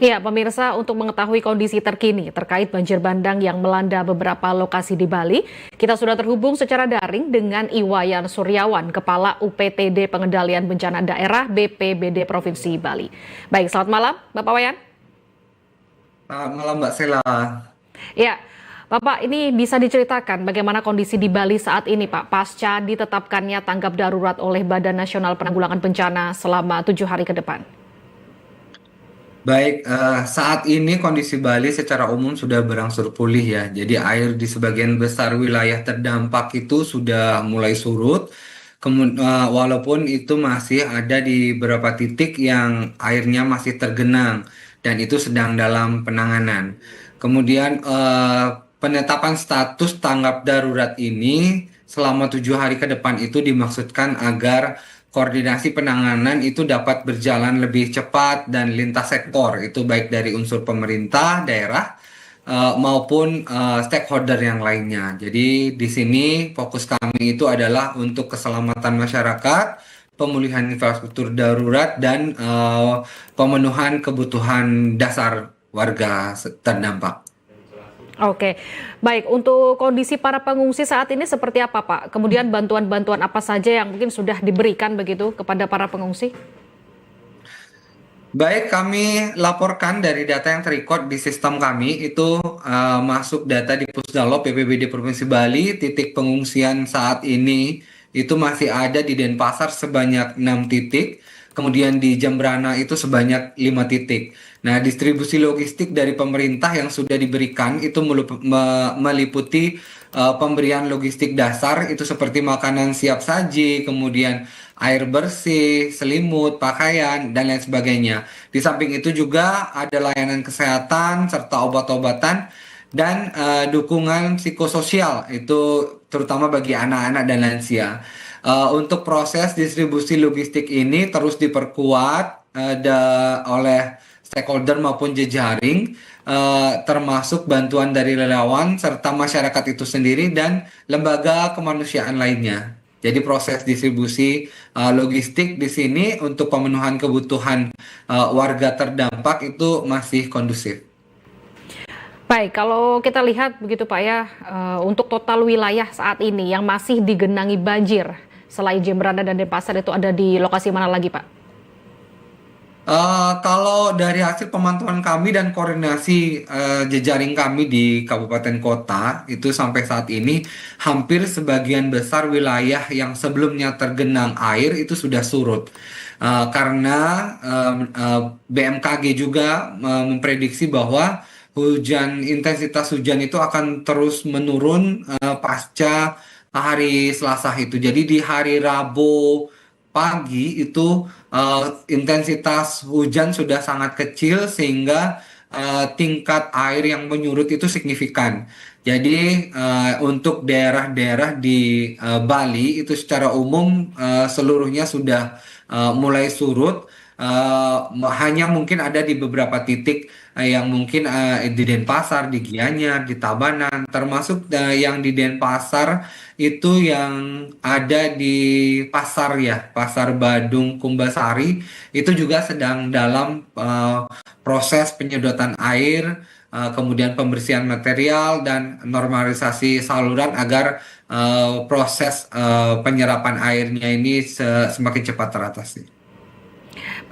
Ya, pemirsa, untuk mengetahui kondisi terkini terkait banjir bandang yang melanda beberapa lokasi di Bali, kita sudah terhubung secara daring dengan Iwayan Suryawan, Kepala UPTD Pengendalian Bencana Daerah BPBD Provinsi Bali. Baik, selamat malam, Bapak Wayan. Selamat malam Mbak Sela. Ya, Bapak, ini bisa diceritakan bagaimana kondisi di Bali saat ini, Pak, pasca ditetapkannya tanggap darurat oleh Badan Nasional Penanggulangan Bencana selama 7 hari ke depan. Baik, saat ini kondisi Bali secara umum sudah berangsur pulih ya. Jadi air di sebagian besar wilayah terdampak itu sudah mulai surut. Walaupun itu masih ada di beberapa titik yang airnya masih tergenang dan itu sedang dalam penanganan. Kemudian penetapan status tanggap darurat ini selama 7 hari ke depan itu dimaksudkan agar koordinasi penanganan itu dapat berjalan lebih cepat dan lintas sektor, itu baik dari unsur pemerintah daerah maupun stakeholder yang lainnya. Jadi di sini fokus kami itu adalah untuk keselamatan masyarakat, pemulihan infrastruktur darurat dan pemenuhan kebutuhan dasar warga terdampak. Oke, baik. Untuk kondisi para pengungsi saat ini seperti apa, Pak? Kemudian bantuan-bantuan apa saja yang mungkin sudah diberikan begitu kepada para pengungsi? Baik, kami laporkan dari data yang terrecord di sistem kami itu masuk data di Pusdalo BPBD Provinsi Bali, titik pengungsian saat ini itu masih ada di Denpasar sebanyak 6 titik, kemudian di Jembrana itu sebanyak 5 titik. Nah, distribusi logistik dari pemerintah yang sudah diberikan itu meliputi pemberian logistik dasar itu seperti makanan siap saji, kemudian air bersih, selimut, pakaian, dan lain sebagainya. Di samping itu juga ada layanan kesehatan serta obat-obatan dan dukungan psikososial itu terutama bagi anak-anak dan lansia. Untuk proses distribusi logistik ini terus diperkuat oleh stakeholder maupun jejaring, termasuk bantuan dari relawan serta masyarakat itu sendiri dan lembaga kemanusiaan lainnya. Jadi proses distribusi logistik di sini untuk pemenuhan kebutuhan warga terdampak itu masih kondusif. Baik, kalau kita lihat begitu Pak ya, untuk total wilayah saat ini yang masih digenangi banjir, selain Jembrana dan Denpasar itu ada di lokasi mana lagi Pak? Kalau dari hasil pemantauan kami dan koordinasi jejaring kami di kabupaten kota itu sampai saat ini hampir sebagian besar wilayah yang sebelumnya tergenang air itu sudah surut. Karena BMKG juga memprediksi bahwa intensitas hujan itu akan terus menurun pasca hari Selasa itu. Jadi di hari Rabu pagi itu intensitas hujan sudah sangat kecil sehingga tingkat air yang menyurut itu signifikan. Jadi untuk daerah-daerah di Bali itu secara umum seluruhnya sudah mulai surut. Hanya mungkin ada di beberapa titik yang mungkin di Denpasar, di Gianyar, di Tabanan, termasuk yang di Denpasar itu yang ada di pasar ya, Pasar Badung Kumbasari itu juga sedang dalam proses penyedotan air, kemudian pembersihan material dan normalisasi saluran agar proses penyerapan airnya ini semakin cepat teratasi.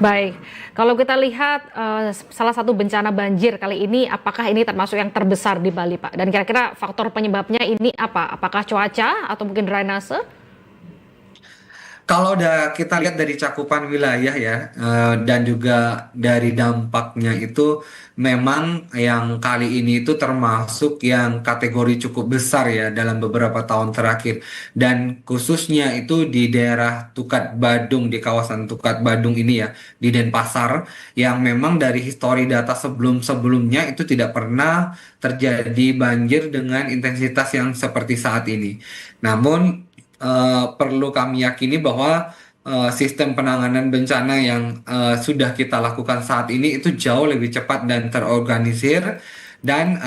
Baik, kalau kita lihat salah satu bencana banjir kali ini, apakah ini termasuk yang terbesar di Bali Pak? Dan kira-kira faktor penyebabnya ini apa? Apakah cuaca atau mungkin drainase? Kalau kita lihat dari cakupan wilayah ya, dan juga dari dampaknya itu memang yang kali ini itu termasuk yang kategori cukup besar ya dalam beberapa tahun terakhir. Dan khususnya itu di daerah Tukat Badung, di kawasan Tukat Badung ini ya, di Denpasar, yang memang dari histori data sebelum-sebelumnya itu tidak pernah terjadi banjir dengan intensitas yang seperti saat ini. Namun perlu kami yakini bahwa sistem penanganan bencana yang sudah kita lakukan saat ini itu jauh lebih cepat dan terorganisir dan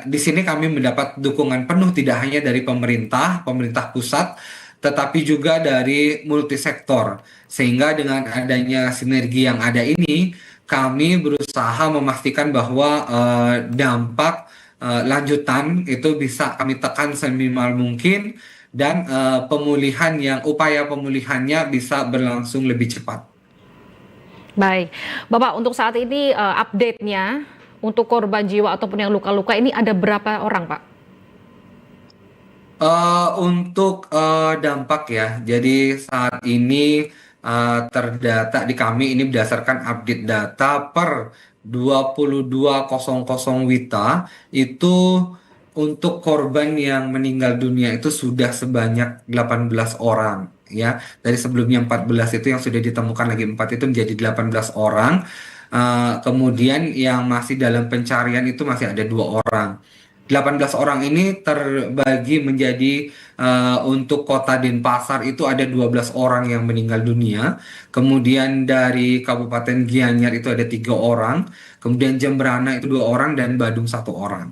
di sini kami mendapat dukungan penuh tidak hanya dari pemerintah pusat, tetapi juga dari multisektor. Sehingga dengan adanya sinergi yang ada ini, kami berusaha memastikan bahwa dampak lanjutan itu bisa kami tekan seminimal mungkin dan upaya pemulihannya bisa berlangsung lebih cepat. Baik, Bapak untuk saat ini update-nya untuk korban jiwa ataupun yang luka-luka ini ada berapa orang, Pak? Untuk dampak ya, jadi saat ini terdata di kami ini berdasarkan update data per 22.00 WITA itu untuk korban yang meninggal dunia itu sudah sebanyak 18 orang ya. Dari sebelumnya 14 itu yang sudah ditemukan lagi 4 itu menjadi 18 orang. Kemudian yang masih dalam pencarian itu masih ada 2 orang. 18 orang ini terbagi menjadi untuk kota Denpasar itu ada 12 orang yang meninggal dunia. Kemudian dari Kabupaten Gianyar itu ada 3 orang. Kemudian Jemberana itu 2 orang dan Badung 1 orang.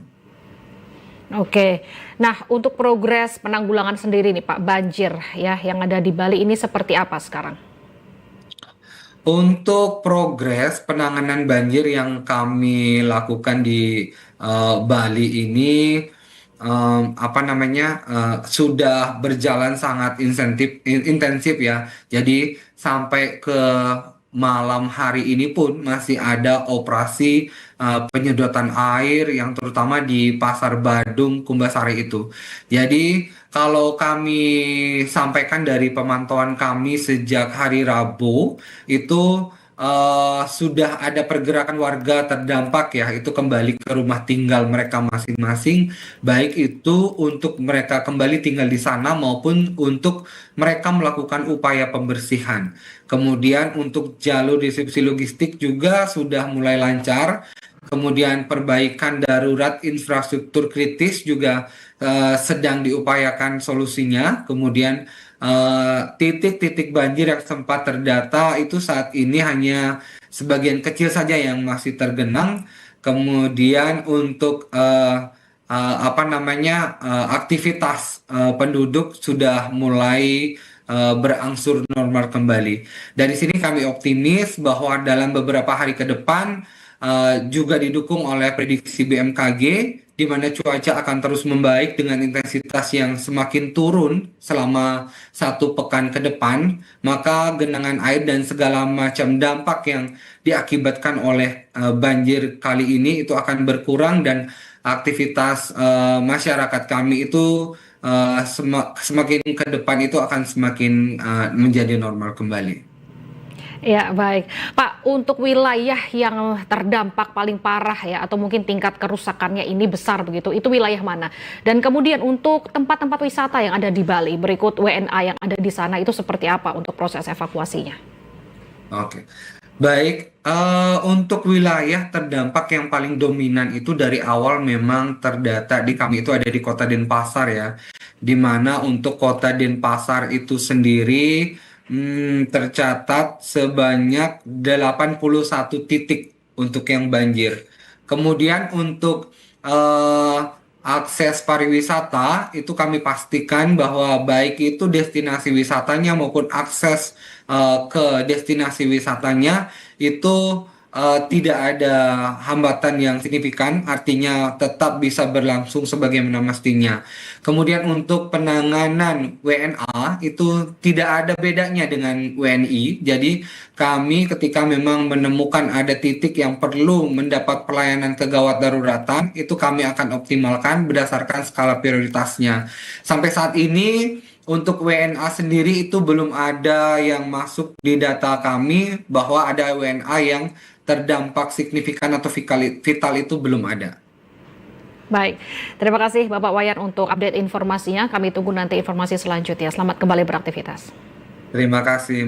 Oke, nah untuk progres penanggulangan sendiri nih Pak, banjir ya yang ada di Bali ini seperti apa sekarang? Untuk progres penanganan banjir yang kami lakukan di Bali ini, apa namanya, sudah berjalan sangat intensif ya. Jadi sampai ke malam hari ini pun masih ada operasi penyedotan air yang terutama di Pasar Badung, Kumbasari itu. Jadi kalau kami sampaikan dari pemantauan kami sejak hari Rabu itu sudah ada pergerakan warga terdampak ya, itu kembali ke rumah tinggal mereka masing-masing, baik itu untuk mereka kembali tinggal di sana maupun untuk mereka melakukan upaya pembersihan. Kemudian untuk jalur distribusi logistik juga sudah mulai lancar. Kemudian perbaikan darurat infrastruktur kritis juga sedang diupayakan solusinya. Kemudian titik-titik banjir yang sempat terdata itu saat ini hanya sebagian kecil saja yang masih tergenang. Kemudian untuk apa namanya aktivitas penduduk sudah mulai berangsur normal kembali. Dari sini kami optimis bahwa dalam beberapa hari ke depan juga didukung oleh prediksi BMKG di mana cuaca akan terus membaik dengan intensitas yang semakin turun selama 1 pekan ke depan, maka genangan air dan segala macam dampak yang diakibatkan oleh banjir kali ini itu akan berkurang dan aktivitas masyarakat kami itu semakin ke depan itu akan semakin menjadi normal kembali. Ya baik, Pak untuk wilayah yang terdampak paling parah ya atau mungkin tingkat kerusakannya ini besar begitu, itu wilayah mana? Dan kemudian untuk tempat-tempat wisata yang ada di Bali berikut WNA yang ada di sana itu seperti apa untuk proses evakuasinya? Oke. Baik, untuk wilayah terdampak yang paling dominan itu dari awal memang terdata di kami itu ada di Kota Denpasar ya, di mana untuk Kota Denpasar itu sendiri tercatat sebanyak 81 titik untuk yang banjir. Kemudian untuk eh, akses pariwisata itu kami pastikan bahwa baik itu destinasi wisatanya maupun akses ke destinasi wisatanya itu tidak ada hambatan yang signifikan, artinya tetap bisa berlangsung sebagaimana mestinya. Kemudian untuk penanganan WNA itu tidak ada bedanya dengan WNI. Jadi kami ketika memang menemukan ada titik yang perlu mendapat pelayanan kegawat daruratan, itu kami akan optimalkan berdasarkan skala prioritasnya. Sampai saat ini untuk WNA sendiri itu belum ada yang masuk di data kami bahwa ada WNA yang terdampak signifikan atau vital itu belum ada. Baik, terima kasih Bapak Wayan untuk update informasinya. Kami tunggu nanti informasi selanjutnya. Selamat kembali beraktivitas. Terima kasih.